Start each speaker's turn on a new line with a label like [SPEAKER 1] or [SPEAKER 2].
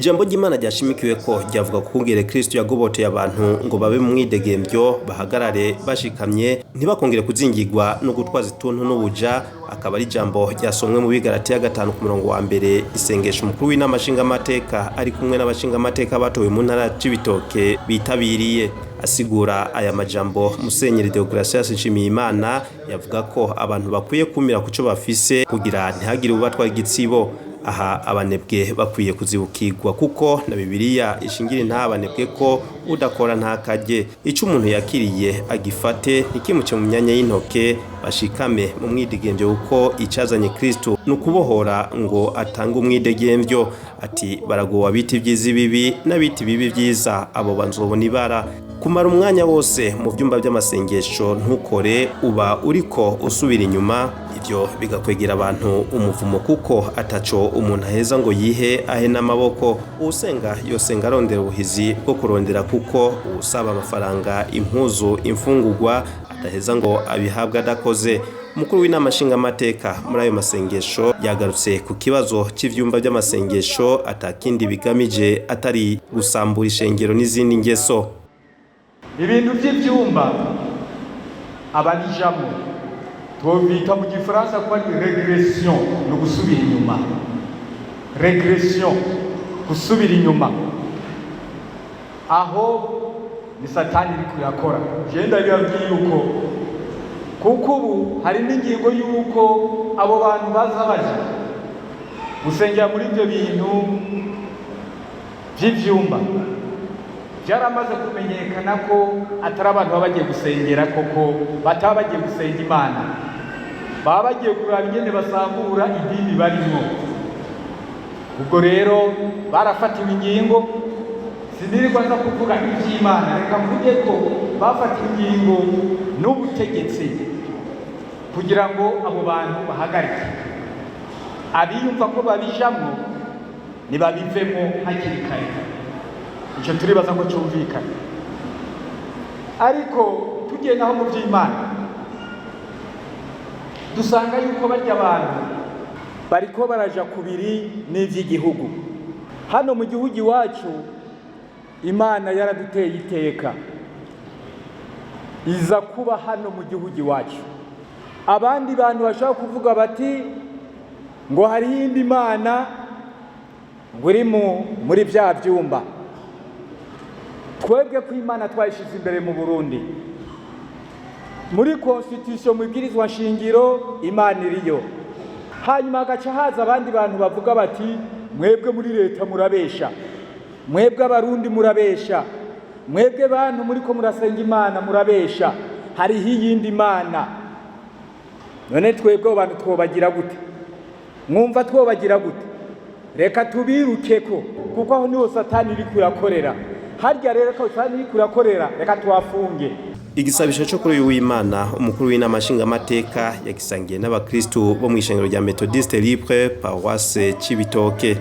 [SPEAKER 1] Ijambo ry'Imana ryashimikiwe ko ryavuga ko kungere Kristo yagoboteye abantu ngo babe mu mwidegemvyo bahagarare bashikamye ntibakongere kuzingirwa no gutwaza ituntu n'ubuja. Akaba ari ijambo ryasomwe mu Bigalatiya 5:1 isengesho umukuru w'inama nshingamateka ari kumwe n'abashingamateka batowe mu ntara y'Ibitoke bitabiriye. Asigura aya majambo Musenyeri Deogratias Nshimiyimana yavuga ko abantu bakwiye kumira kuco bafise kugira ntihagire ubatwa igitsibo. Aha abanebwe bakwiye kuzibukirwa kuko na Bibiliya ishingira ntabanebwe ko udakora ntakajye. Ico umuntu yakiriye agifate ntikimuce mu myanya y'intoke, bashikame mu mwidegemvyo uko icazanye Kristo nukubohora ngo atanga umwidegemvyo. Ati baragowa biti vyiza bibi n'abiti bibi vyiza abo banzobona ibara. Kumara umwanya wose mu vyumba by'amasengesho ntukore uba uriko usubira inyuma, ivyo bigakwegera abantu umuvumo kuko ataco umuntu aheza ngo yihe ahe n'amaboko. Usenga yosenga arondera ubuhizi bwo kurondera kuko usaba amafaranga, impuzu, imfungurwa ataheza ngo abihabwa adakoze. Umukuru w'inama nshingamateka muri ayo masengesho yagarutse ku kibazo cy'ivyumba by'amasengesho atakindi bigamije atari gusambura ishengero n'izindi ngeso.
[SPEAKER 2] Ibintu by'ivyumba ababijamo tubita mu gifaransa ko ari regression, no gusubira inyuma. Regression, gusubira inyuma. Aho ni Satani iri kuyakora. Je ndabibabwiye yuko kuko ubu hari n'ingingo yuko abo bantu baza baje gusengera muri ibyo bintu by'ivyumba byaramaze kumenyekana ko atari abantu baba bagiye gusengera koko, bataba bagiye gusenga Imana, baba bagiye kuraba ingene basambura idini barimo. Ubwo rero barafatiwe ingingo, sinirirwa nza kuvuga iby'Imana, reka mvuge ko bafatiwe ingingo n'ubutegetsi kugira ngo abo bantu bahagarike. Abiyumva ko babijamo ntibabivemo hakiri kare. Icyo turibaza ngo cyumvikane. Ariko tugiye naho mu by'Imana dusanga yuko barya abantu bariko baraja kubiri n'ivy'igihugu. Hano mu gihugu iwacu Imana yaraduteye iteka iza kuba hano mu gihugu iwacu. Abandi bantu bashaka kuvuga bati ngo hari iyindi Imana ngo iri muri bya byumba. Twebwe ko Imana twayishize imbere mu Burundi muri constitution mu bwirizwa nshingiro Imana iriyo. Hanyuma hagaca haza abandi bantu bavuga bati mwebwe muri leta murabesha, mwebwe abarundi murabesha, mwebwe bantu muri ko murasenga Imana murabesha, hariho iyindi Imana. None twebwe abantu twobagira gute? Mwumva twobagira gute? Reka tubirukeko kuko aho niho Satani iri kurakorera. Harya rero ko Satani iri kurakorera, reka tuwafunge.
[SPEAKER 1] Igisabisho cyo kuri uyu w'Imana umukuru w'inama nshingamateka yagisangiye n'abakristo bo mu ishengero rya Methodiste Libre Paroisse Cibitoke.